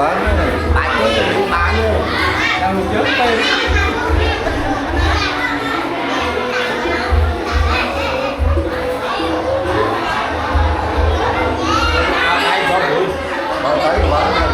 bán này. Bán đi, bán đi. Đang một chớp tay. Bán thấy bán này.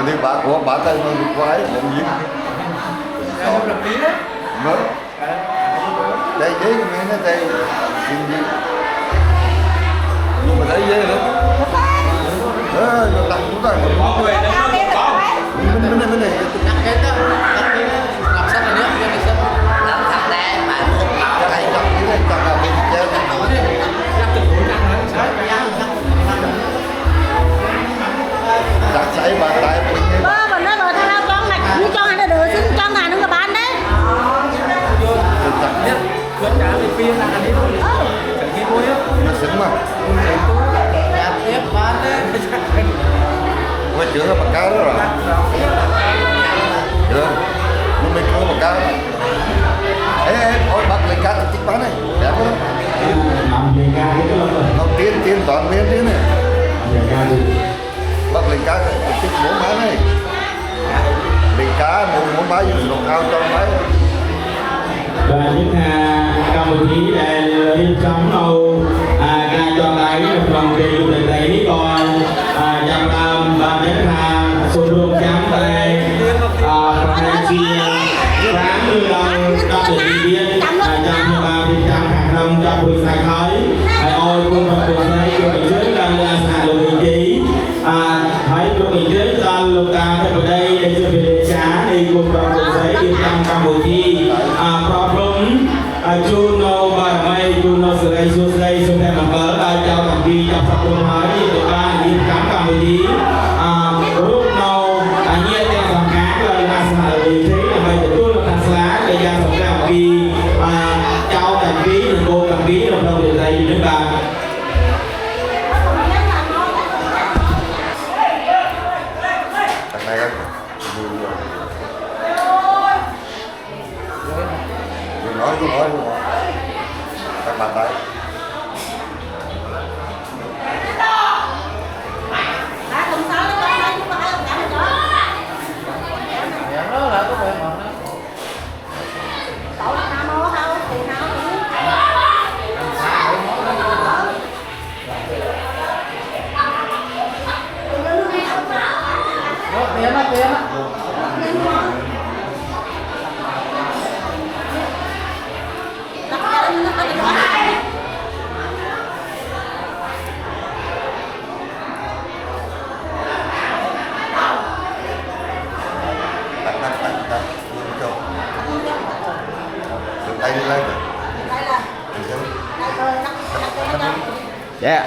Đi bà của bà tay nó quái làm gì? Không được tí đấy. Vâng. Đây giấy nghe nó đây. Nhưng mà thấy giấy nữa. Nó đặt chúng ta. Có người nó có. Bên này. Đặt cái đó. Đặt cái làm sao mà nữa cho mình xem. Làm thật đấy mà không bảo thầy không biết là chắc là mình chơi cái đó đấy. Làm từng buổi ăn hết sao? Đặt sấy bà tay mình nghe. Bà nói rồi thằng nào con này như cho hắn được xin cho ngài nó người bán đấy. Vẫn trả về phim là anh ấy thôi. Chẳng khi vui á. Nó xứng mà. Đẹp tiếp bán đấy. Quay trưởng là bằng cá đó rồi. Được. Nhưng mình có bằng cá. Ê, ôi bắt lên cá tích bán này. Đẹp không? Không tiên toàn miên thế này. Bắt lên cá tích muốn bán này. Lên cá muốn bán dùng đồng ao cho bán. Và những công chí để liên trong đâu ca cho cái phần kỳ để thấy còn trong làm và đến số lượng chấm đây phần chia sáng như lần trong sự viên trong ba thì trăm hàng năm trong buổi sáng thấy ôi cũng phải buổi sáng của mình trước đang là xả đồ vị trí thấy của mình trước ra lục ta ở đây để cho về trả đi cùng vào buổi sáng đi trong Campuchia problem Juno và mày Juno sự đây xuống đây mà cỡ cho thằng đi trong sắp luôn hỏi đi tụi ba đi khám Campuchia lúc nào nhé theo thằng cá rồi là sao đi thế là mày tụi tôi là thằng lá để ra thằng cá đi cho thằng ký đừng cô thằng ký đâu đâu để đây đến bà nói các bạn thấy Nó là có vẻ mà nó tiền á. Tay đi lên. Dạ.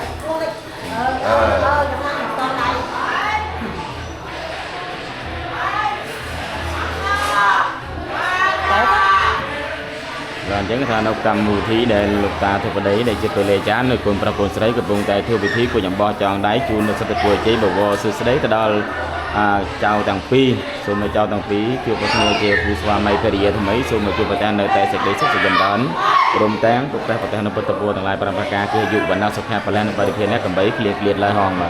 Rồi chẳng thà đâu cầm mùi thí để lục ta thuộc vào đấy để cho tôi lê chán nơi cùng pra cồn sấy của vùng tại thu vị thí của nhầm bo tròn đáy chun được sắp vừa chế bầu vô sư sấy từ đó chào tàng pi số mà chào tàng phí chưa có người kia phụ xoa mày phải đi thì mấy số mà chưa có tan nơi tại sẽ để sắp sẽ dần đón rôm tán tục ta phải nó bật tập vô tàng lại para ca kia dụ và nào sắp hẹp và lên và đi kia nét cầm bấy liệt liệt lại hòn mà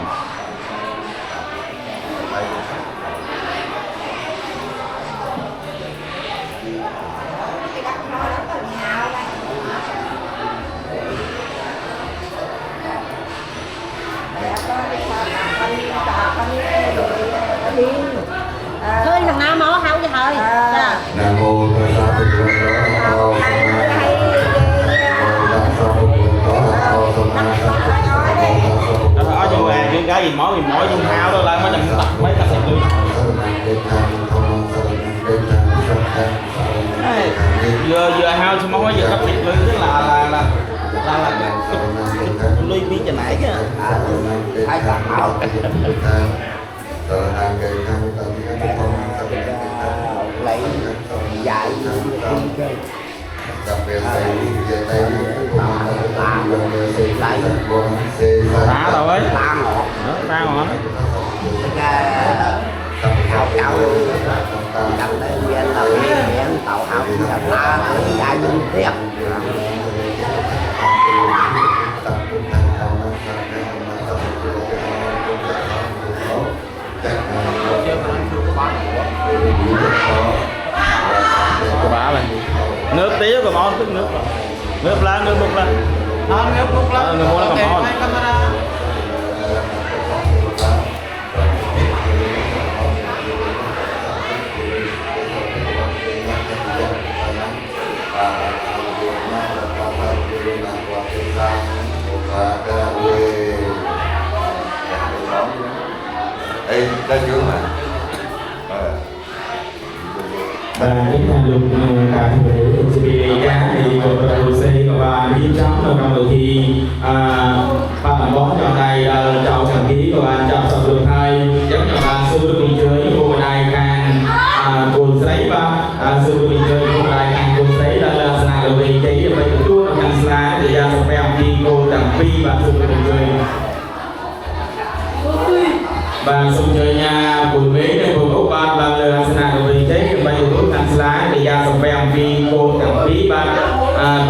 Nam mô Tát Sa Phật Bồ Ở trong hàng cái gì mỗi trong hao đó là mới nằm tập mấy tập được vừa hao xong mới vừa cấp thịt lưới tức là lưới bí cho nãy chứ hai tập áo lấy dạy đá đâu ấy đá ngọt hào cao cầm tới viên là miếng tàu hào là ta dạy những tiếp của bà này nước tía của món tức nước bốc lên nước bốc lên nước mua nó còn ngon Ê, ra trước mà. và những hành lục cả thể sự giá thì đầu xây và đi trong đầu đầu thì ba bạn bó cho này chào chẳng ký của bạn chào sập đường hai giống như là sư được mình chơi cô này càng cồn giấy ba sư được mình chơi cô này càng cồn giấy là sài đầu thì cái vậy cũng tua là càng sài thì ra sập em đi cô đẳng phi và sư được mình chơi và sung chơi nhà cùng với cái vùng ốc ban và lời sanh đầu thì cái bây giờ cũng càng sài thì ra sập em đi cô đẳng phi ba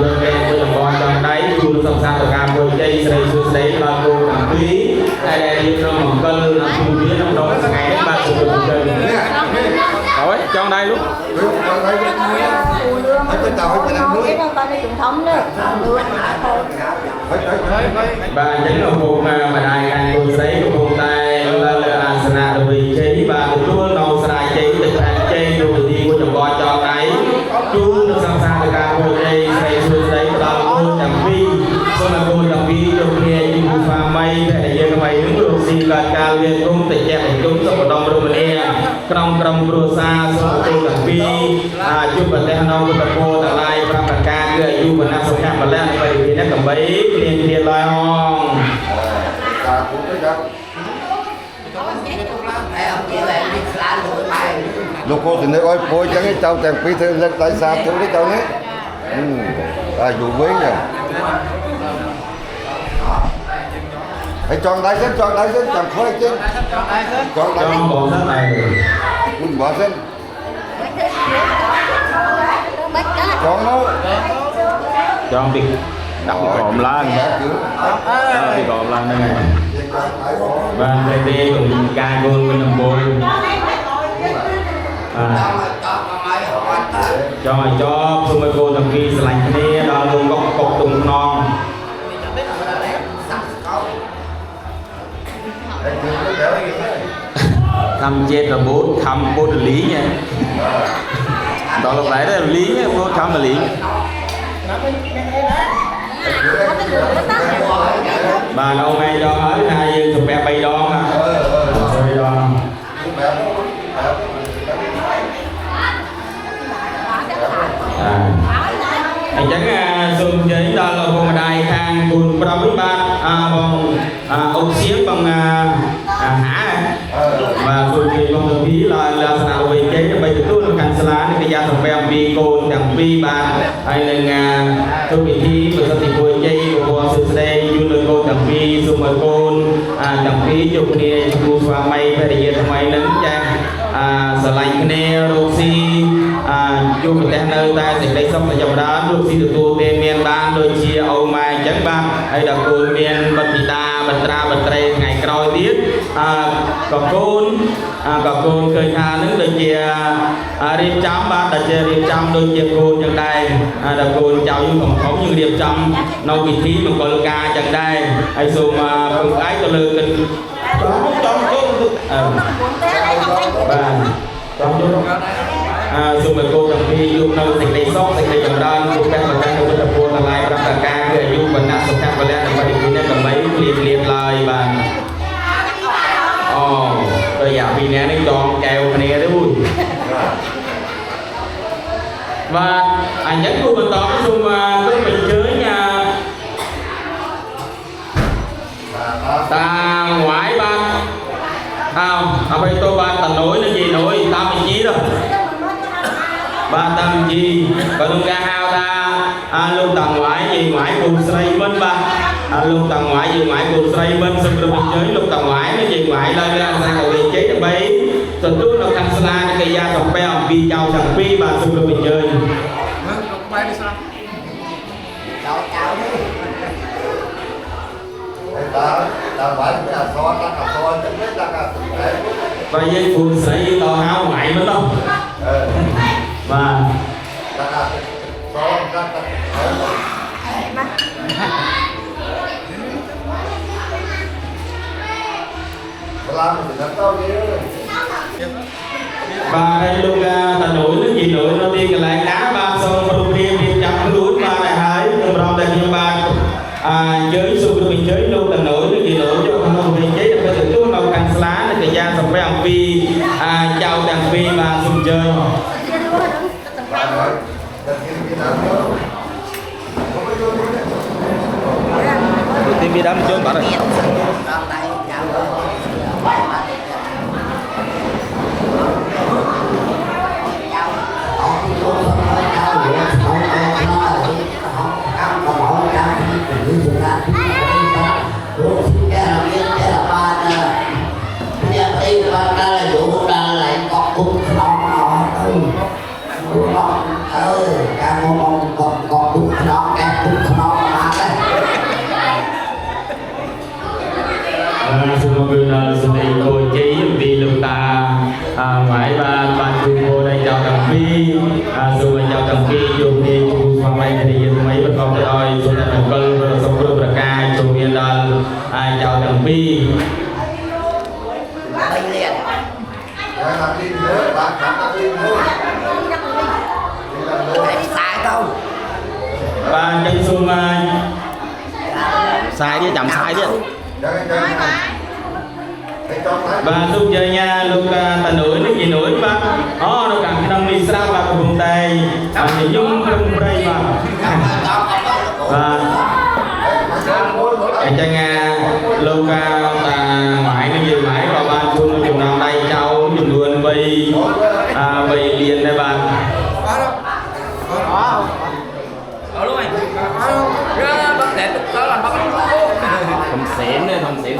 rồi về tôi làm con trong đấy chu sập sang từ cam rồi chơi xây xuống đấy là cô đẳng phi đây đi trong một cơn là chung phía trong đó ngày ba sư được mình chơi rồi trong đây luôn truyền thống nữa và chính là một mà đại càng tôi thấy một tay là sana đồ vị trí và chúa nâu sana chế được ăn chế đồ đi của chồng con cho cái chú nó sang sang được cả một đây xây xuống đấy đó cô chẳng vi sau là cô chẳng vi trong kia như pha mây để giờ mày đứng được xin cả cao liên công tình trạng chúng trong một đồng Romania trong pro xa sau cô chẳng vi chúc bạn tên nâu của cô tại lai và cả ca người yêu của nam sông nam và lên vậy thì nó cầm bấy liền liền loài hòn Lúc cô thì nói ôi cô chẳng cái cháu chẳng phí thêm lên tại sao chú đấy cháu đấy dù quý nè hãy chọn đáy xin chẳng khói chứ chọn đáy cho bộ sách này mình bỏ xin chọn nó cho việc đặt cộm lên việc cộm lên đây này và đây đi cùng ca gôn bên đồng bồn cho xung quanh cô thằng kia lạnh này đó luôn cọc tùng non thăm chết là thăm bố là lý nha đó lúc nãy đó là lý nha bố thăm là lý bà đâu ngay đó ở hai chục bé bay đó mà bay đó anh chẳng dùng giấy đó là vùng đài khang bùn pro với ba bằng ông xiếc bằng hả và rồi thì bằng đồng ý là sao về cái bây giờ tôi cần xả lá cái gia thằng bèo vì cồn chẳng vì ba hay là tôi bị thi và thì vui dây của sự đây du lịch cô chẳng vì dùng ở cồn chẳng vì chụp kia chụp và mày phải để thằng mày lớn cha sở lạnh nè roxy chụp cái nơi ta sẽ lấy xong là dòng đó roxy được tu tên miền ban đôi chia âu mai chẳng ban hay là cồn miền bật thị đa bật ra bật tre ngày coi tiết có côn khơi tha nước đôi chia riêng chấm ba đôi chia riêng chấm đôi chia côn chẳng đây đôi côn chào như phòng khống như riêng chấm nâu vị trí mà còn ca chẳng đây hay dù mà phần cái tôi lừa kinh trong chốt và trong chốt Dù mà cô đồng khi dùng nâu thành đầy sóc, thành đầy trọng đơn, cô đang mà đang có tập buồn là lại và tất cả người dùng vấn nạn sống khăn và lẽ và định nên cầm mấy liền lời và tôi giả vì nè nên chọn kèo này đấy vui và anh nhắc cô mình tỏ chung với mình chơi nha ta ngoại ba bây tôi ba tầng nổi là gì nổi ta mình chí rồi ba tầng gì và luôn ca hao ta luôn tầng ngoại gì ngoại cùng xây bên ba luôn tầng ngoại gì ngoại cùng xây bên xong rồi mình chơi luôn tầng ngoại nó gì ngoại lên ra sang cầu vị chế được mấy rồi tôi nó thằng sla cái cây da trồng beo vì chào thằng phi và xong rồi mình chơi và dây phun sấy to hao ngoại mới đâu và và đây luôn ta nổi nó gì nổi nó đi cái lại đá ba xong rồi đi chặt núi ba này hai rồi đây như ba chơi xuống rồi mình chơi luôn ta nổi nó gì nổi cho không mình chơi được cái từ trước nào càng lá nó cái da xong với ông phi chào đàn phi và cùng chơi tim đi đám chơi bạn ơi cô chí vì lúc ta ngoại ban chung cô đây chào đồng phi dù mà chào đồng phi dùng đi chung qua mấy thì dùng mấy bên con thôi chúng ta đồng cân rồi xong rồi bật ca chung viên đó chào đồng phi và chân xuân sai đi chậm sai đi và lúc chơi nha lúc ta nổi nó gì nổi ba nó càng năm đi sao và vùng tây thì nhung không đây và cho nghe lúc ta ngoại nó gì mãi vào ban chung chừng nào đây cháu dùng luôn vây vây liền đây bạn không xén đấy không xén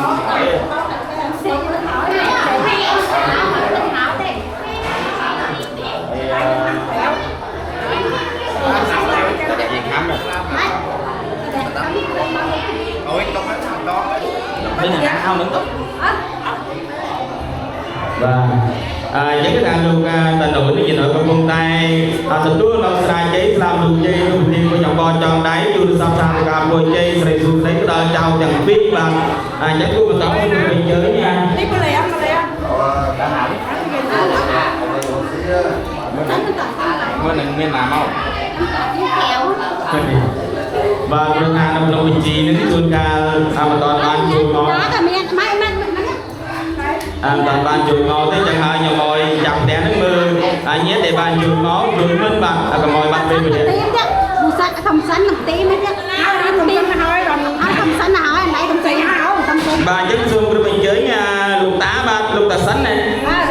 và những cái thằng luôn ta nổi cái gì nổi con bông tay từ trước nó sai chế làm luôn chơi luôn đi của nhộng bò tròn đáy chưa được sao cả bồi chơi rồi xuống đấy cái đời chào chẳng biết và nhắc cô mình tao không mình chơi nha mới là nguyên làm không và chúng ta năm năm mình chỉ đến tuần ca mà toàn ban chuột ngon toàn ban chuột ngon thế chẳng hạn nhiều mồi chặt đèn nước mưa nhét để ban chuột ngon chuột minh bạc còn mồi ban bên mình không xanh một tí mới biết tim mà nói rồi không xanh hỏi anh ấy không xanh hỏi không xanh bà chất xuân của mình chơi nha lục tá ba lục tà sánh này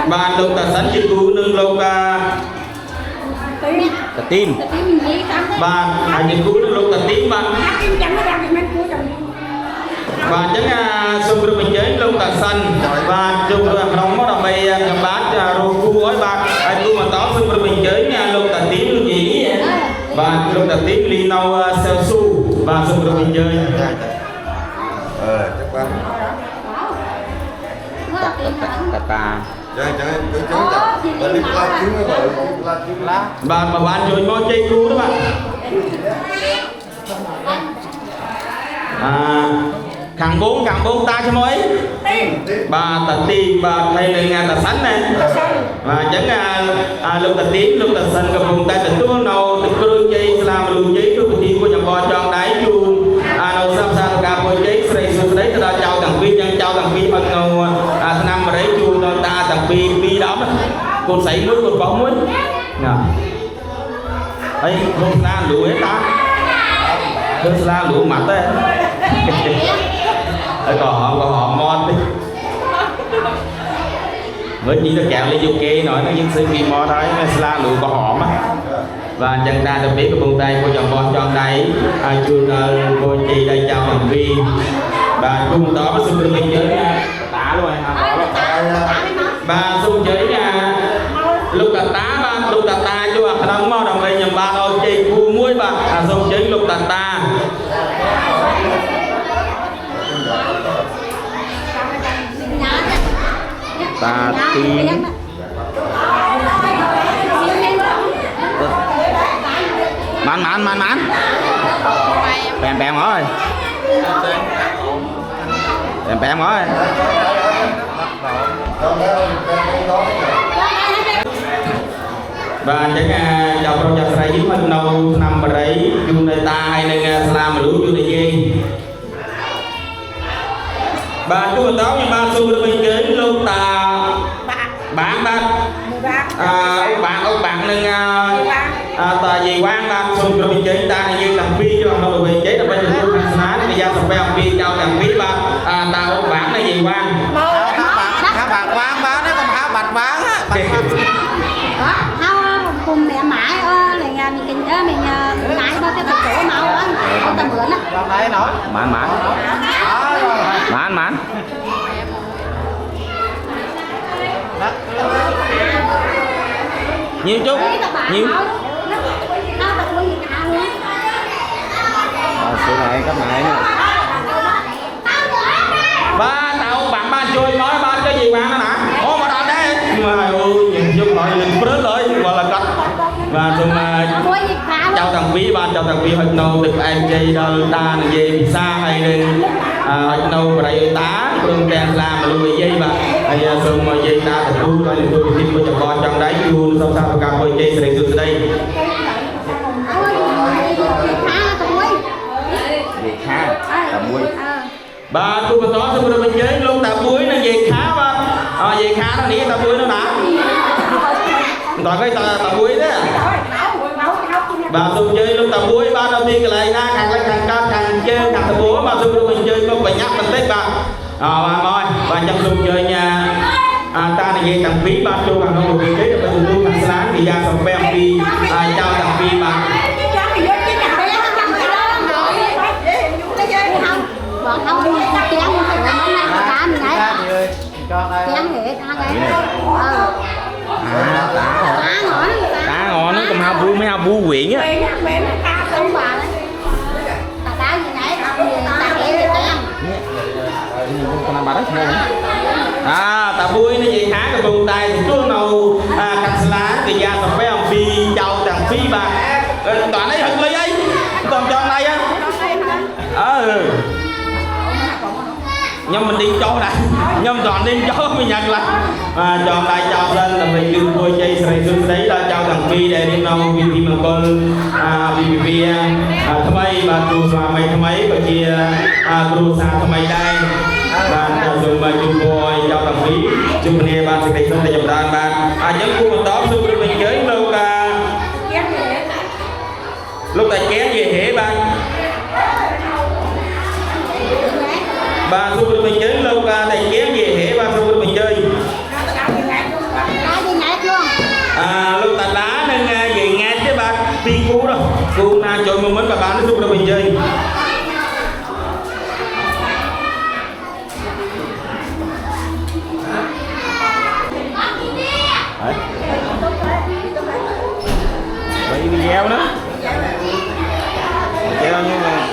bà lục tà sánh chỉ cứu nâng lục tà tim bà chỉ cứu nâng lục tà tím bà và chắc xuân của mình chơi lục tà xanh và chung đồng có đồng bày cầm bát rồi cu ói bạc ai cu mà tó xuân của mình chơi nha lục tà tím luôn gì và lục tà tím ly nâu xeo su và xuân của mình chơi chắc quá ta bà mà bạn chơi có chơi cu đó bạn khang bốn ta cho mấy bà ta tim bà hay là ngàn ta sánh nè và chẳng lúc ta tím lúc ta xanh gặp vùng tay tình tu nào tình cương dây làm luôn giấy lúc thì của nhà bò tròn đáy chu nào sắp sang cả bồi giấy xây dựng đấy ta chào thằng phi chân chào thằng phi bằng ngầu năm mà đấy chu nó ta thằng phi đó con sấy muối con bóng muối nè ấy không la lũ hết ta không la lũ mặt đấy còn họ mon đi với chỉ là kẹo lấy vô kê nói nó những sự kỳ mò thôi la lũ có họ mà và chân ta được biết cái vùng tay của chồng con tròn đấy chưa cô chị đây chào thằng Vi và cùng đó với sự mình với tả luôn bà xung chơi lúc ta chưa đang mò đồng về nhầm ba thôi chị khu muối bà xung chơi lúc ta tim mán bèm rồi bèm rồi và chắc chào con chào sai dính mình đâu nằm ở đấy dù nơi ta hay nên làm mà lũ dù này gì bà chú mình đó nhưng ba xu được mình kế luôn ta bạn ông bạn nên ta gì quan ba xu được mình chế ta như làm phi cho ông được mình chế là bây giờ tôi làm sáng bây giờ tập ông phi cho làm phi ba ta ông bạn này gì quan há bạc quán bán nó còn há bạc bán á cùng mẹ mãi này nhà mình kinh mình nãy bao cái chỗ máu đó có tầm bữa đó mán nhiều chút nhiều sự này các mày nè ba tao bạn ba chơi nói ba cái gì bạn nó nè ô mà đòn đấy mà nhìn chung nói lên bớt rồi gọi là cắt và xong chào thằng quý ban chào thằng quý hơi nâu được em chơi đâu ta là gì xa hay nên hơi nâu và đây tá luôn đen làm mà luôn dây mà hay xong mà dây ta thì tu rồi tôi tìm với chồng con trong đấy luôn xong sao cả coi dây sẽ được đây khá tầm muối bà tôi có xong rồi mình chơi luôn tạm muối nó về khá ba về khá nó nghĩ tạm muối nó đã toàn cái tạm muối đấy bà tôi chơi lúc tạm muối ba đầu tiên cái này na càng lên càng chơi càng tạm muối mà tôi mình chơi có phải nhắc mình tết bà bà ơi bà trong tôi chơi nha ta là về tầm phí ba tôi bằng không được chơi được bây giờ tôi thằng sáng thì ra xong bèm đi chào tầm phí bà bọn không đi chén không phải món này cá mình ấy chén hệ cá ngon nó còn hao bu quyện á không bà cá gì nãy ta hệ thì con bà đấy ta vui nó gì há cái vùng tay thì chú nào canh lá thì ra tập với ông phi chào thằng phi bà toàn ấy hận lấy ấy còn cho này á nhưng mình đi cho này nhưng toàn đi cho mình nhận là chọn lại chào lên là mình đưa vui chơi sợi xương đấy là chào thằng phi để đi đâu vì mà con vì tham ấy và tu xóa mày tham ấy và kia tu xa tham ấy đây và dùng mà chụp bồi chào thằng phi chụp này bạn sẽ thấy xong để dòng đàn bạn những khu vực đó xung mình chơi lúc tại ké gì hễ bạn bà xung mình chơi lâu ca tại ké gì hễ bà xung mình chơi lúc tại lá nên về nghe chứ bà tiên phú đó cô na chơi mình bà nó xung mình chơi quay video đó treo nhưng mà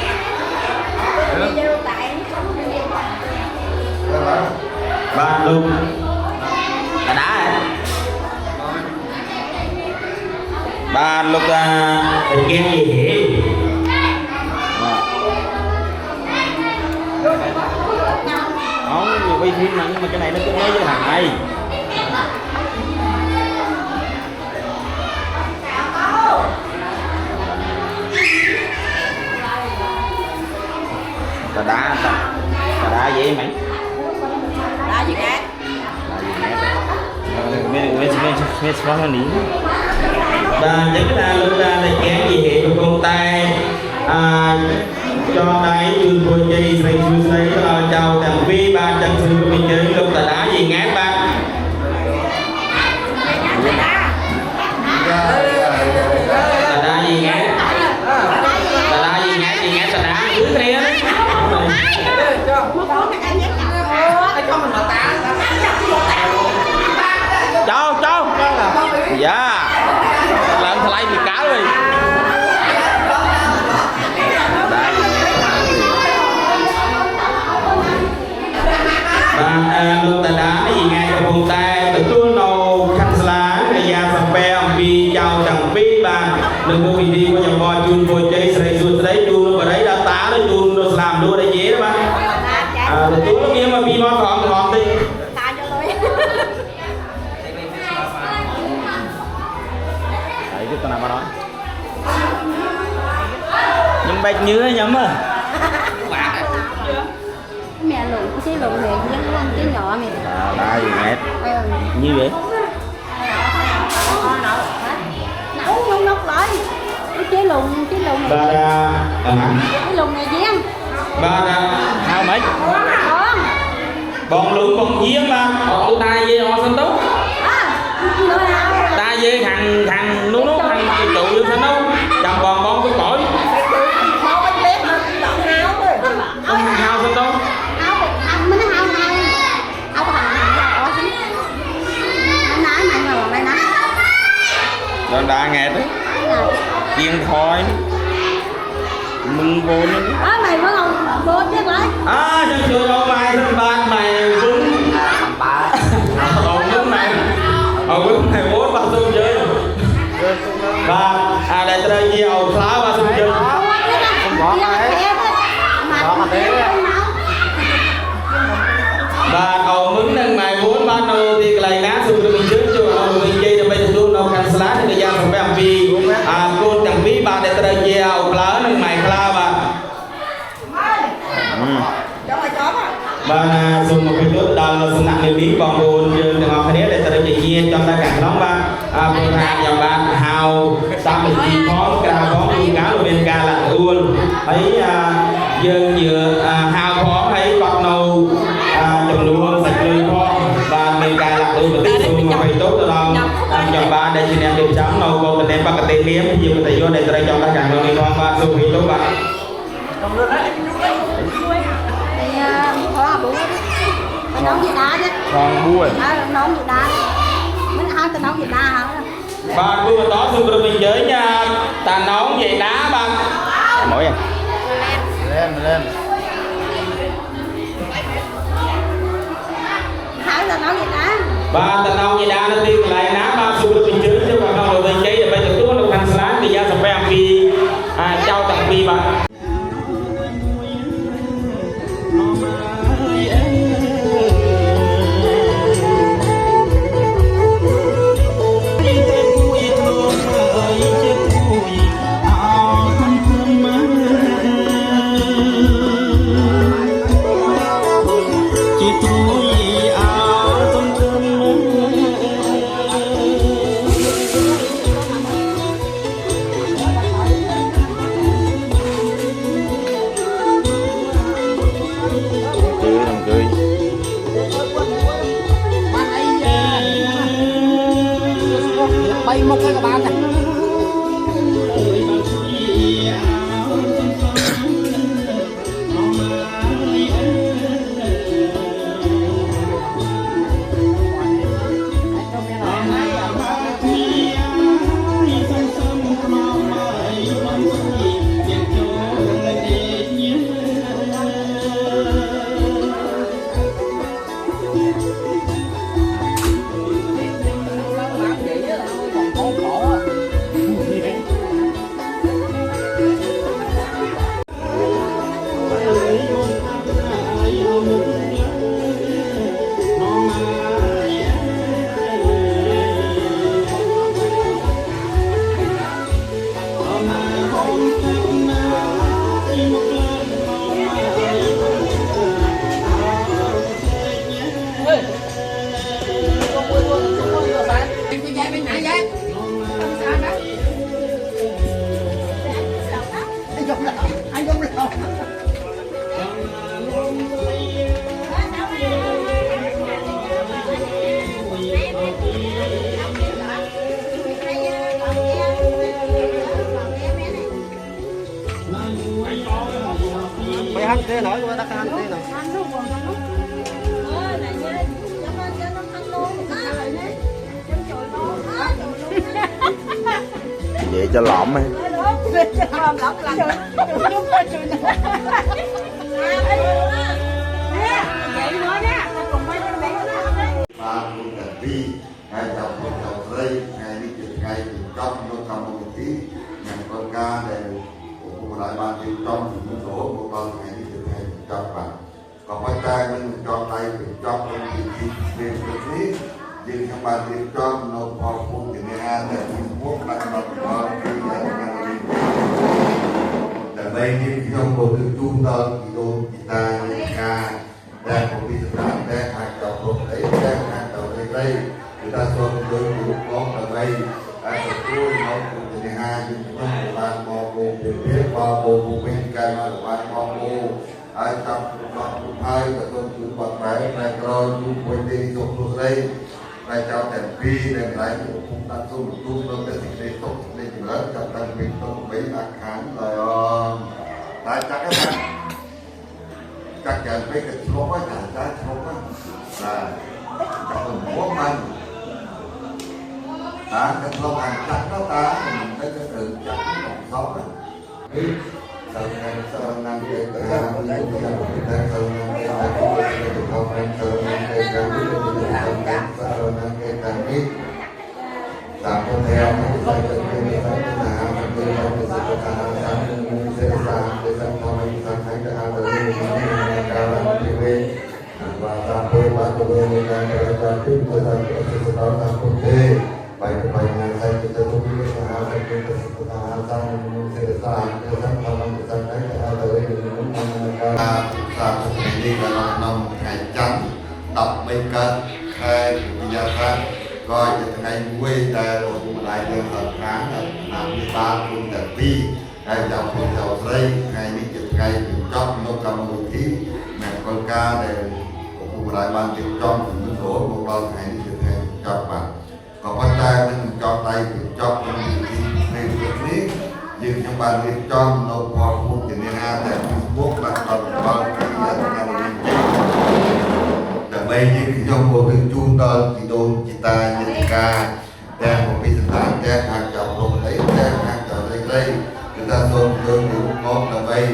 ba luôn là đá ba lúc game gì vậy quay phim mà nhưng mà cái này nó kết nối với thằng này. Tà đá vậy mày. Đá gì khác? Mẹ xóa ní. Và những là lúc ra này kén gì hệ của con tay cho đáy chun bôi dây xây chun xây chào thằng vi ba chân sư của mình chơi lúc tà đá gì ngát ba. Tà đá gì ngát. Tà đá gì ngát tà đá cứ cái này á. Cháu dạ lần thay bị cáo rồi và lúc ta đá gì ngay cái vùng tay từ tuôn đầu khăn lá cái da sập bèo vì chào chẳng biết bà đừng có vì đi qua nhà bò chun bôi chơi sấy chun đấy chun vào đấy đã tá đấy chun nó làm đua đấy dễ đó bà từ tuôn nó kia mà vì nó còn đi cái tao nào mà nói nhưng bạch như nhắm à mẹ lụn cái lụn này nhưng con cái nhỏ mẹ đây mẹ như vậy nấu không nốc lại cái lụn này cái lụn này giếng ba hao mấy bọn lũ con giếng ba bọn tụi ta về họ sân túc ta về thằng nút thằng trụ vô sân túc chồng bọn cái cõi hao sân túc rồi đã nghe đấy tiền thôi mừng vô nữa mày có không vô chết lại chân chưa đâu mày sân ban mày vững còn lúc này bố ba xung chơi ba đây tới gì ầu phá ba xung chơi không bỏ ba ầu mứng nâng mày vốn ba nô thì lại ná xung chơi mình trước cho mình chơi để bây giờ luôn đâu khăn slá thì thời gian không phải làm gì cô chẳng biết ba để tới gì ầu phá nâng mày phá ba và dùng một cái nước đào là dùng nặng điều lý còn buồn dương từ ngọc để tới chị chia cho ta cả nóng ba buồn hàng nhà bạn hào sao mình chỉ có cả có những cá ở bên ca là luôn thấy dương nhựa hào khó thấy quạt nâu chồng luôn sạch lưới kho và mình ca là luôn và tiếp xuống mà phải tốt cho lòng chồng ba đây chị em đẹp trắng nâu còn mình em bắt cái tên liếm nhiều người thầy vô đây tới cho ta cả nâu đi con ba dùng thì tốt bạn nấu gì đá chứ còn buổi nấu gì đá mình ăn từ nấu gì đá hả ba cô đó xung quanh mình giới nha ta nấu vậy đá ba mỗi à lên hả là nấu gì đá ba ta nấu vậy đá nó tiên lại đá ba xung quanh mình giới chứ mà không được mình chơi thì bây giờ tôi nó thành sáng thì ra sập bèo vì trao tặng vì ba hắn thế nói qua đắc hắn thế nào vậy cho lỏm ấy. Ba cùng thành vi ngày chồng cùng chồng dây ngày đi chuyện ngày thì trong nó cầm một tí ngày con ca để cùng lại ba thì trong thì nó số của con ngày đi chuyện ngày trong bạn còn quay tay mình cho tay thì trong mình thì về cái lý nhưng các bạn thì trong nó có cùng thì nghe để mình quốc lại nó có cái để đây thì trong bộ tự trung tâm thì đôi kita ca đang có bị sự làm đang hạt trò không thấy đang hạt trò đây người ta cho đôi lúc có ở đây đã được tôi nó cũng thì hai nhưng trong bàn bò bồ để biết bò bồ của mình cái mà bàn bò bồ ai tập tập hai và tôi cũng bật máy này rồi chúng quên đi dùng luôn đây này cho thành phi để lại cũng đặt xuống chung nó để thực hiện tốt để lớn trong tăng mình không bị ác hán rồi tại chắc các bạn các bạn biết cái số có trả giá số có là trong một mình ta cái số hàng chắc nó ta mình thấy cái từ chắc nó số cái sau năm cái cái hàng lấy cái hàng cái hàng sau năm cái hàng cái không ăn sau năm cái hàng cái sau năm cái hàng cái làm theo theo cái sai cái nào cái không cái sao cái sẽ làm để làm sao mình làm thành cái hàng rồi mình làm cái về và làm về và về mình làm cái phim rồi làm cái sự đó làm công ty bài ngày sai cái tôi biết cái hàng cái hàng sau mình sẽ làm cái làm sao mình làm cái hàng rồi mình làm sao mình đi là năm ngày trắng đọc mấy cái khai gia pháp coi cho ngày quê ta rồi cũng lại lên hợp tháng làm như ba phương thành vi ngày dòng phương dầu dây ngày đi chụp ngày chụp trong nó cầm một tí mẹ con ca để cũng lại ban chụp trong những số một lần ngày đi chụp ngày cho bạn còn bắt tay mình cho tay chụp trong những ngày chụp lý nhưng trong bàn chụp trong nó có một cái này ha để quốc là còn bao để bây giờ trong bộ phim chung đó thì đôi kita nhận ca đang một cái thực hành đang hàng chọn không thấy đang hàng chọn đây người ta xôn chơi những con là bây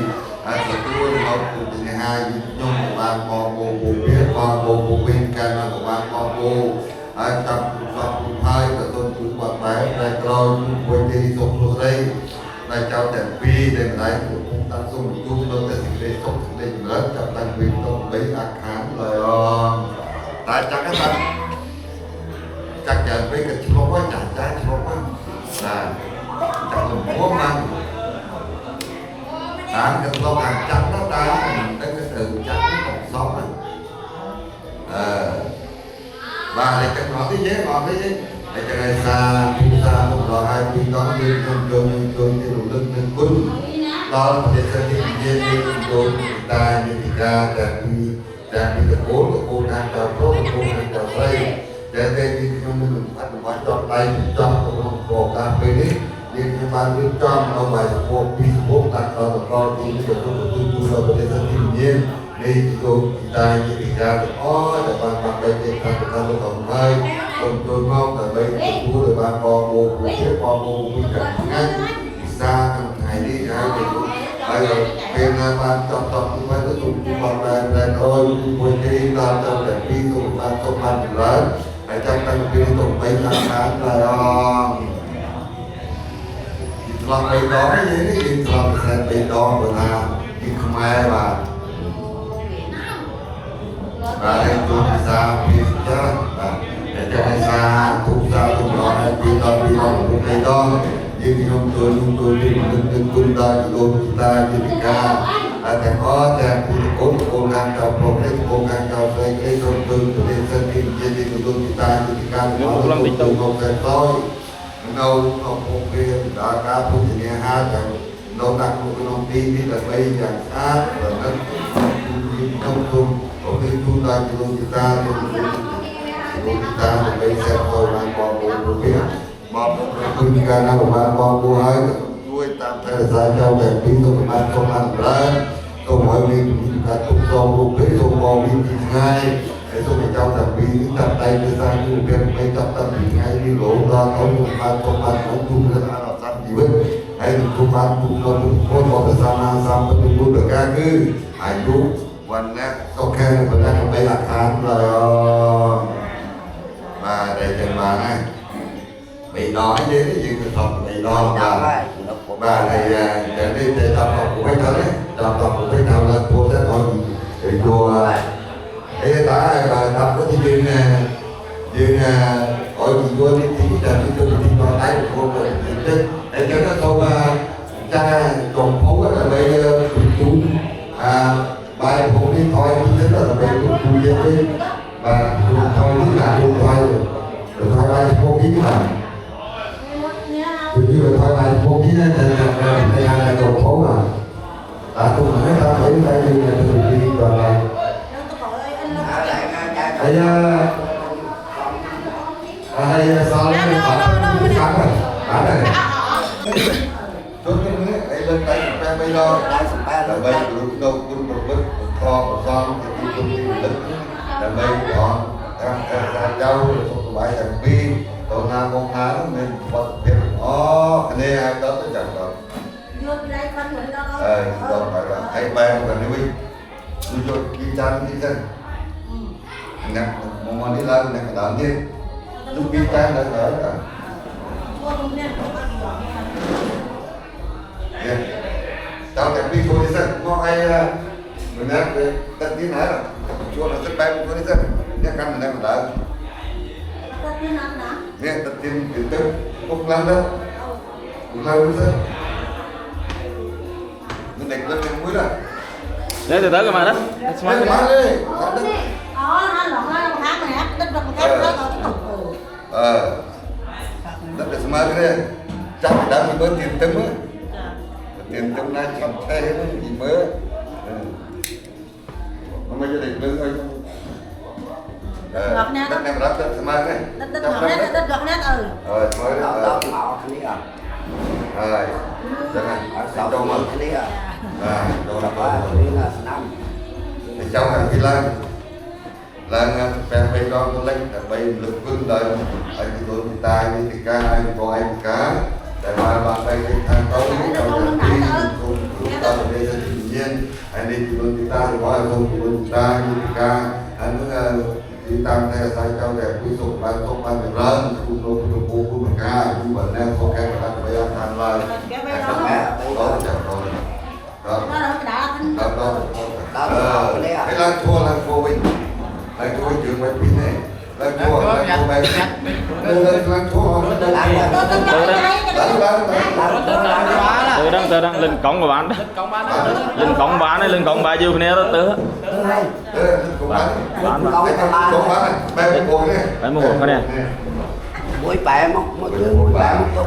sẽ tôi nó cũng từ ngày hai trong một bàn con bộ biết con bộ bên cạnh là một bàn con bộ trong hai và tôi cũng bật máy này rồi quên đi sống xuống đây này chào tiền phi để lại cũng tăng xuống chung nó sẽ để sống để lớn trong tăng viên trong mấy ác hán lời tại chắc các bạn chắc chắn với cái số có trả giá số có là chắc là muốn ăn cái số hàng chắc nó ta mình thấy cái từ chắc nó còn sống và để chắc nó thế giới còn thế giới để cho nên xa một rồi hai khi đó đi trong trường thì đủ lưng quân đó là để cho những nhân viên của ta như thì ta đang bị cố đang chào cố đang chào đây để thì mình bắt đầu cho tay trong của cà phê đi nhưng ban bên trong nó bài của Facebook đặt ở con thì bây giờ tôi rồi để cho thiên nhiên đi thì ta như thì ta được để bạn đây thì ta được còn hai còn tôi mong là đây tôi được bạn con bố của con bố với cả ngay xa thằng thầy đi hai thì bây giờ bên ban trong cũng phải có dùng con này thôi quên đi làm trong để đi dùng ban công ban lớn để trong tăng đi dùng mấy tháng là làm cái đó cái gì đấy làm cái đó của ta thì không ai mà và đây tôi ra phía trước để cho nên ra thuộc ra thuộc đó đi đó một cái đó nhưng chúng tôi đi đừng quân ta thì chúng ta đi ca để có để cô nàng chào cô nàng chào cái tôi lên sân thì đi chúng ta đi ca không cần thôi đâu không kia đã cá phụ thì nghe hát rằng đâu đặt một cái thông tin đi là bây giờ sát và nó không có cái chúng ta thì chúng ta thì bây giờ tôi đang còn một biết mà tôi ca nào của bạn con cô ấy nuôi tạm thời là sao cho để đi tôi bạn không ăn ra tôi hỏi mình cả tục dòng tục cái dòng bò mình thì ngay cái dòng cái cháu tập vì những tập tay cái ra như cái mấy tập tập thì ngay đi lỗ ra không dùng bàn không bàn không dùng ra là sẵn gì hết hay là không bàn cũng có con có cái sao nào sao mà tôi được ca cứ ai cũngวันนี้ก็แค่วันนี้ไปหลักฐานเลยมาได้จังมาไงbị nói với cái gì cái phòng bị nói mà này để đi để tập học của mấy thằng ấy tập học của mấy thằng là cô sẽ nói thì cô ấy đã tập có cái chuyện chuyện hỏi gì cô đi thi là đi tôi đi nói tay của cô rồi để cho nó thôi mà cha còn phố là bây giờ chú bài phố đi thôi như thế là bây giờ chú về đi và thôi đi là thôi rồi thôi bài phố đi mà như là thôi bài phố đi nên đây là còn phố mà tôi nói ta phải đây đi là tôi đi rồi này đây sao nó cắn rồi này tôi cái nữa ấy lên tay phải bây giờ là bây được đâu cũng một bức kho son thì cũng đi lực là bây chọn ra châu rồi tôi bài thằng pin còn nào con tháng nên bật việc cái này ai đó tôi chẳng được rồi phải là hay bay một cái này tôi cho đi chăn đi chân nè một món đi lên nè cái đó đi tôi đi chăn là ở cả tao chẳng đi thôi đi sân, ngon hay mình ăn tận tí nữa rồi, chua nó rất bay một đi sân, nhé căn này mình đợi, nhé tận tí từ từ, không lăn đâu, không lăn đi sân, mình đánh lên cái mũi rồi, đấy từ tới cái mà đó, đấy cái má đi, đất để smart cái này, chắc phải đá mình bớt tiền tấm á. Tiền trong này chọn xe hết gì mới mà bây giờ định lưng thôi đất này đất đất mang này đất ngọt nét rồi mới đó rồi chẳng hạn đâu mà đâu là thì cháu hàng đi lên là phèn bay con con lên bay lực vương đời anh thì tôi thì tai thì ca anh có anh cá để mà bạn đây thì thằng tôi đầu tiên chúng ta ở đây là tự nhiên anh đi thì luôn chúng ta thì nói không thì luôn chúng ta như ca anh đi tăng theo sai cao đẹp quý dụng ban không ban được lớn cũng đâu cũng cô cũng được ca nhưng mà nên có cái mà đang bây giờ thành lời đó chẳng rồi đó cái lan thua mình lan thua trường bài pin này lan thua bài lan thua từ đó lên cổng của bạn đó lên cổng bán đấy lên cổng bà vô này đó từ phải mua một cái này mũi bẹ một mũi bẹ một cái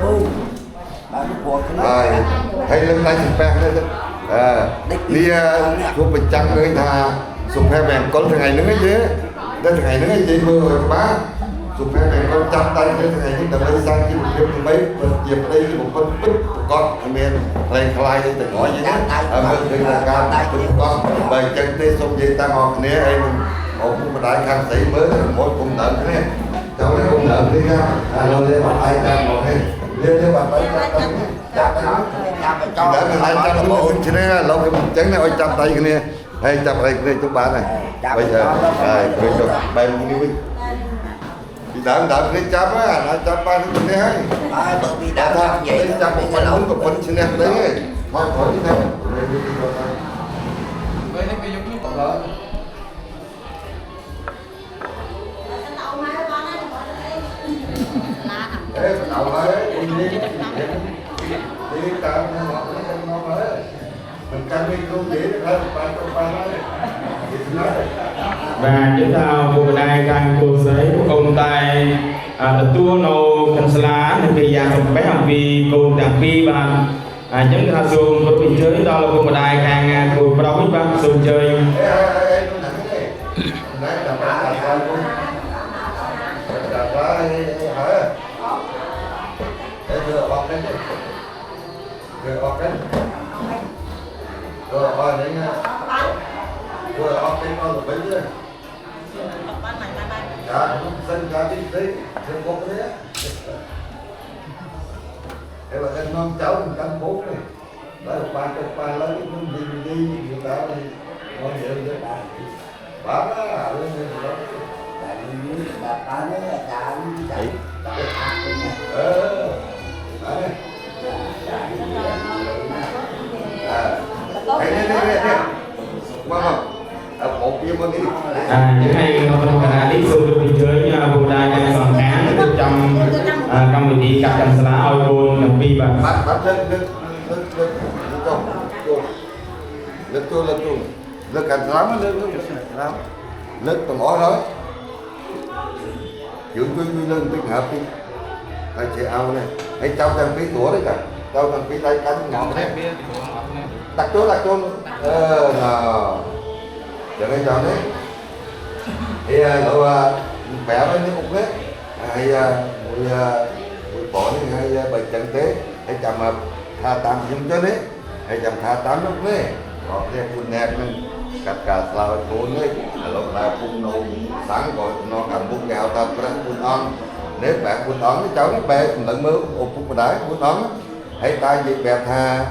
bu rồi hay lên tay chụp bèn đấy đi chụp bình trăng người ta chụp hai bèn có thằng ngày nữa chứ đến thằng ngày nữa gì mưa rồi bá chụp hai bèn con chăm tay đến thằng ngày những đợt đây sang cái một đêm thì mấy dịp đây một con bích một con thằng miền lên khai đi từ ngõ vậy nhá mình là cao con bài chân tê xong gì ta ngọt nè em một cái đại khang sĩ mới mỗi cùng đợt nè cháu lấy cùng đợt đi ra rồi lên mặt ai ta ngọt đi lên mặt tay chặt nó đã mình lại chặt nó chỉ này lâu cái trứng này ôi chặt tay cái này hay chặt đây cái chúng bạn này bây giờ bây giờ bay một đi thì đỡ cái chắp á nó chắp ba cái này hay bị đỡ tham vậy chắp một cái lẩu một phần xin em đấy thôi khỏi đi theo đấy đầu ấy đi tao nó mới mình canh đi không dễ hết ba và chúng ta vừa đây đang cô giấy công tay tua nô kansala nên bây giờ không bé học vì cô đặc biệt và chúng ta dùng một vị chơi đó là vừa đây càng cô pro với bạn dùng chơi rồi coi đấy nha rồi ông cái con bấy chứ cá dân cá đi đấy dân bốc đấy thế mà dân non cháu mình cắn bốc này đấy ba lấy cái mình đi người ta đi ngon nhiều đấy bán á lên đây đó những ngày không cả đi xuống được biên giới vùng đai ngày còn án được trong công ty cặp trần lá oi buồn làm pi và bắt lực cảnh lắm lực còn ó nói chịu tôi lưng tích hợp đi ai chị ao này hay trao thằng phí tủa đấy cả trao thằng phí tay cánh ngọt đấy đặt chỗ nào đừng anh chọn đấy thì lộ vẽ với những cục đấy hay mùi bỏ đi hay bệnh trận tế hay chậm tha tam dùng cho đấy hay chậm tha tám lúc đấy có cái phun nẹp nên cắt cả lao phun đấy lúc là phun nâu sáng gọi nó cầm bút gạo ta phun on nếu bạn phun on cái cháu nó bé lợn mơ ốp phun đá phun on hay ta gì bẹp tha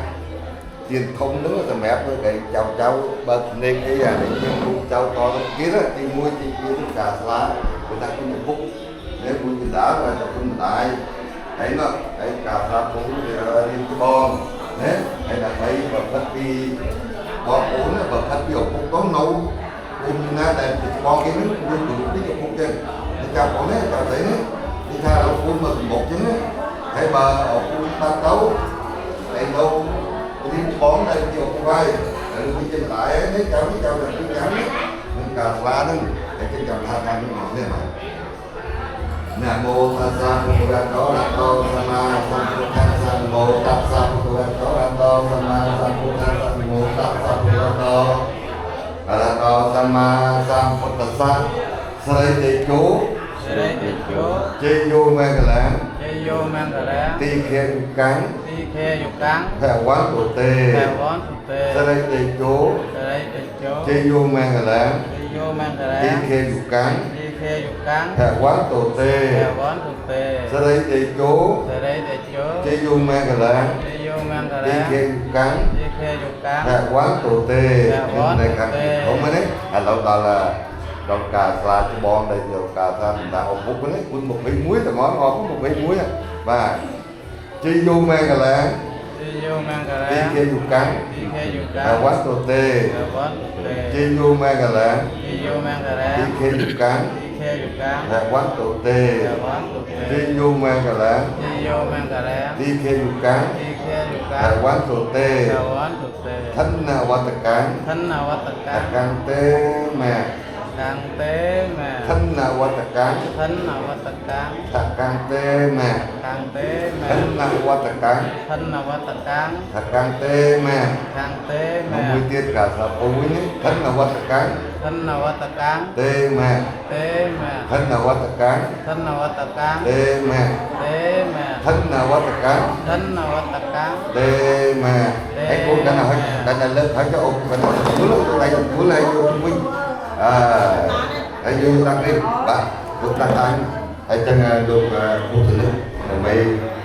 tiền thông nữa là mẹ với cái cháu bật nên cái này những cháu to kia đó thì mua thì kia cả lá người ta cũng một phút nếu mua thì đã là cũng đại thấy nó thấy cả lá cũng đi cái bon đấy hay là thấy và phát đi bon uống và phát biểu cũng có nấu cũng na đây thì bon kia nó cũng đủ cái phút trên thì cháu có đấy cháu thấy đấy thì tha là phun mà một trứng đấy thấy bà ở phun ba tấu đây đâu đi bón đây nhiều không vai đi trên lại đấy cháu là cái trắng nên cả lá đó để cái chồng tha nó ngọt thế mà Nam mô Tassa Bhagavato Arahato Samma Sambuddhassa Nam mô Tassa Bhagavato Arahato Samma Sambuddhassa Nam mô Tassa Bhagavato Arahato Samma Sambuddhassa Sợi tỳ chú chê vô mang láng tỳ khe dục cắn thẻ quán tổ tê sợi tỳ chú chê vô mang láng tỳ khe dục cắn thẻ quán tổ tê sợi tỳ chú chê vô mang láng tỳ khe dục cắn thẻ quán tổ tê này cả không mấy đấy lâu đó là trong cà sa cho bon đây nhiều cà sa mình ta ốp bút đấy quân một vị muối là món ngon có một vị muối và chi vô mang cà láng chi khe dục cắn là quán tổ tê chi vô mang cà láng chi khe dục cắn là quán tổ tê chi vô mang cà láng chi khe dục cắn là quán tổ tê thân nào qua tật cán cán tê mà thân nào qua tật cán cán tê mà thân nào qua tật cán cán tê mà mười tiết cả là bố ấy thân nào qua tật cán tê mà thân nào qua tật cán tê mà thân nào qua tật cán tê mà hãy cố gắng nào hãy là lên hãy cho ổn và nó cuốn lại vô minh hãy vô tăng đi bạn được tăng tăng hãy chân được phụ thử rồi mày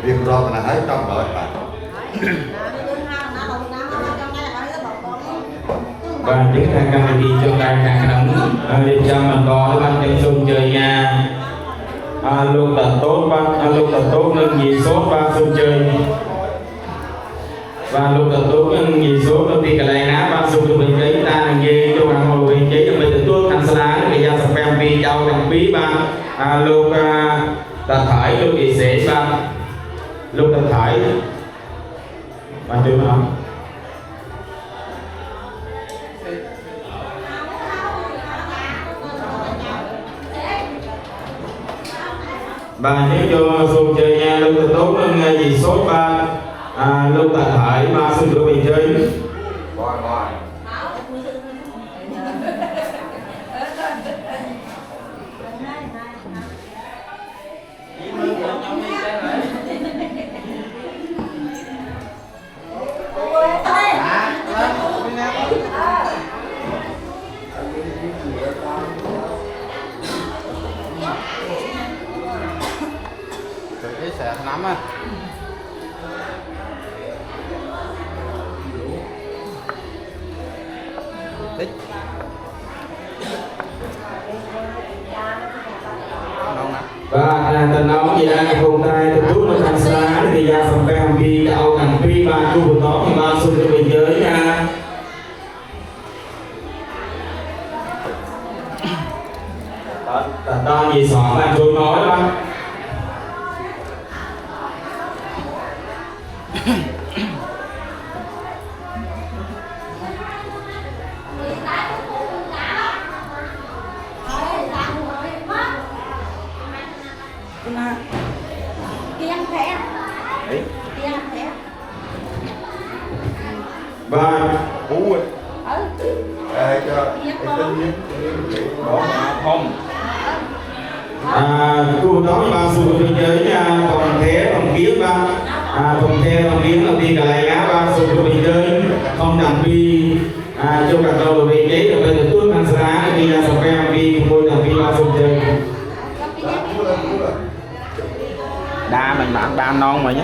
riêng lo là hãy trong rồi bạn và những hàng công ty trong đại hàng nóng để cho mình có ban tem dùng chơi nhà luôn tận tốt nâng gì số ba dùng chơi và lúc đầu tôi những gì số đầu tiên cái này ná ba dùng cho mình giấy ta là gì cho hàng hồ hình giấy cho mình tự tôi thành lá người ta sẽ phèm vì châu đằng phí ba lúc ta thải lúc gì sẽ ba lúc ta thải ba chưa hả bà nhớ cho dùng chơi nha lúc đầu tốt nâng gì số ba lúc tại thải ba xin của mình chơi tích ngon lắm. Và tình ông gì đang cùng tay từ lúc nó thành xa thì ra xong cái hành vi đau hành vi ba khu vực đó thì ba xung cho biên giới nha. Đó gì xóa là tôi nói đó. Và cú cho tin bỏ không khu vực đó ba xung biên giới nha, còn thế còn kiếm ba còn thế còn kiếm là đi cả lại lá ba xung biên giới không đẳng vi cho cả đầu là vì đấy là bây giờ tước ăn giá đi ra xong cái vi môi đẳng vi ba xung chơi đa mình bạn ba non mà nhé.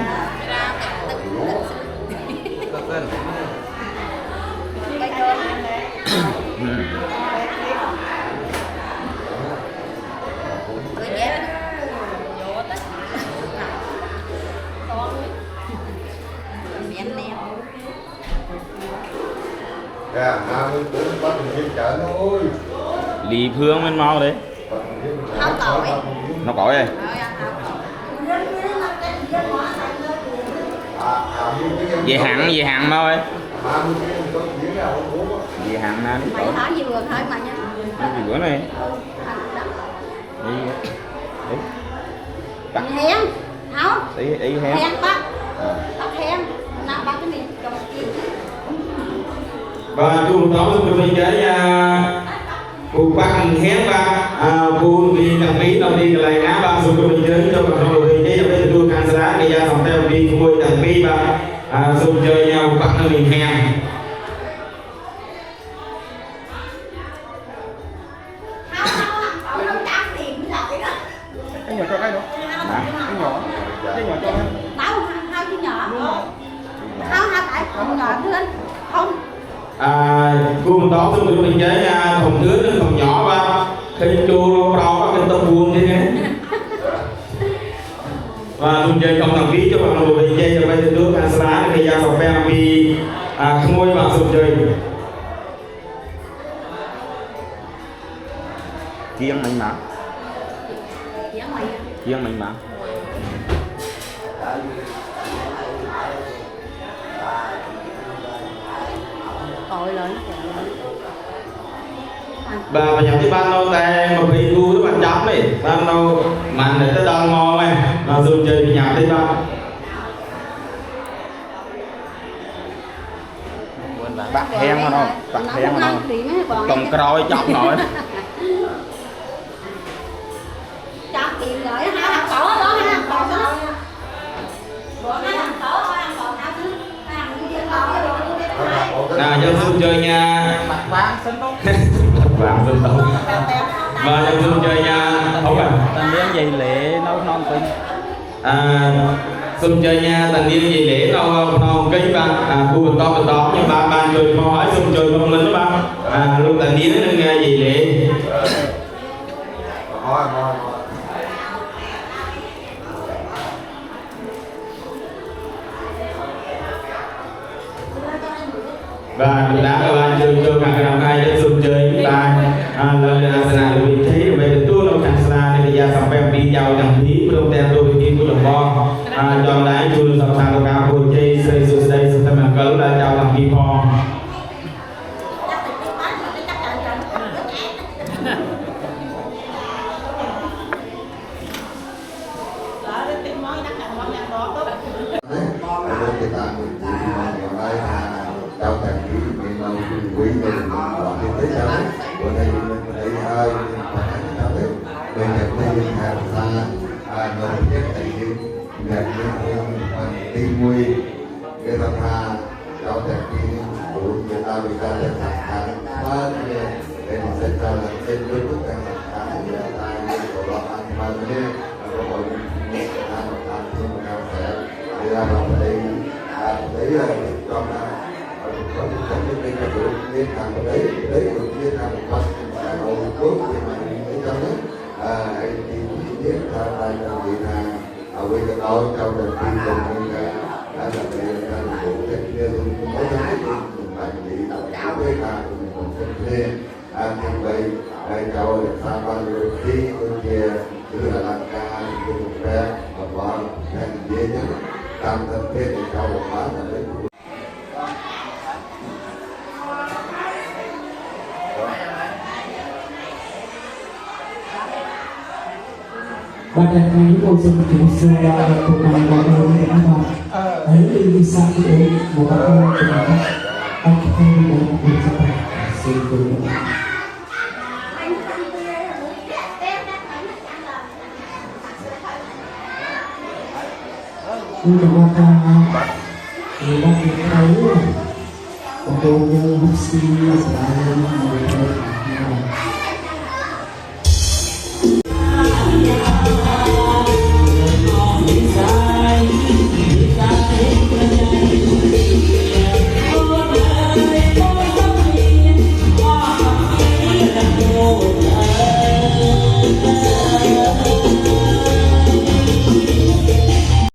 Lì phương bên mau đấy nó cõi rồi về hạn mau ơi về hạn nè mày hỏi gì vừa hỏi mà nha bữa này đi bắt hén không tí hén hén bắt hén nào bắt cái miệng cầm kia và khu đó xung biên giới khu bắc hén ba khu đi đằng bí đâu đi lại ngã ba xung biên giới cho bằng trong biên giới ở đây tôi can giá đi ra xong theo đi môi đằng bí ba xung chơi nhau bắc nơi miền hèn Cái nhỏ cho cái đó. Cái nhỏ cho cái. tao hai chứ nhỏ không hai tại không nhỏ lên không khu đó xung biên giới phòng thứ đến phòng nhỏ ba khi chua rau có cái tôm vuông thế nhé và xung chơi không đăng ký cho bằng đồ về chơi cho bây giờ nước ăn giá thì ra xong phe vì không ngôi vào xung chơi kiêng mình mà kiêng mình mà tội lớn bà nhập cái ban đâu tay mà bị đu nó bạn chấm đi ban đâu mà để tới đòn ngon này mà dùng chơi bị nhập đi ba bắt heo mà đâu bắt heo mà đâu còn còi chọc nổi chọc tiền rồi hai thằng tổ đó hai thằng tổ đó hai thằng tổ hai thằng tổ hai thằng nào cho dùng chơi nha mặt vàng sân tốt vàng sân tốt và cho dùng chơi nha không à tần liên gì lệ nấu non tinh dùng chơi nha tần niên gì để non cây ba khu vực to nhưng ba chơi không hỏi dùng chơi không linh đó ba luôn tần niên nó nghe gì để và đã các bạn chơi cho các bạn hai để dùng chơi ta lần là sna được vị trí về được tôi đâu thành sna thì giờ xong em đi giàu chẳng phí không tem tôi đi của đồng bo cho lái tôi xong sang cao của chơi xây dựng đây xong thêm cỡ là giàu làm phí po chào thầy quý vị lâu quý mình còn đi tới sao bữa nay mình thấy hơi sao đấy mình nhận thấy hàng xa người nhất thầy như nhận những tin nguy cái tập hà chào thầy quý của người ta bị ta là thằng hàng mà để mình sẽ cho là trên với tất cả các người ta của lo ăn mà nên có một hàng thương nào sẽ đi ra vào đây đấy là trong nên đây là được liên hàng ở đấy được liên hàng một phần là đầu cuối thì mà mấy trăm đấy anh thì cũng chỉ biết là làm gì là ở bây giờ nói trong lần tin cùng nên là về là bộ kết kia mỗi tháng thì bạn bị đảo với là mình kết kia thì vậy cháu xa ban rồi khi tôi kia cứ là làm ca thì một bé và qua thành dễ nhất tam thân thế thì cháu được bán là đấy. Pada kali itu seperti sudah bukan bagaimana apa. Hari ini saat ini bukan kenapa aku tidak mencapai sebelumnya. Untuk makan, kita tahu untuk yang mesti selalu membuat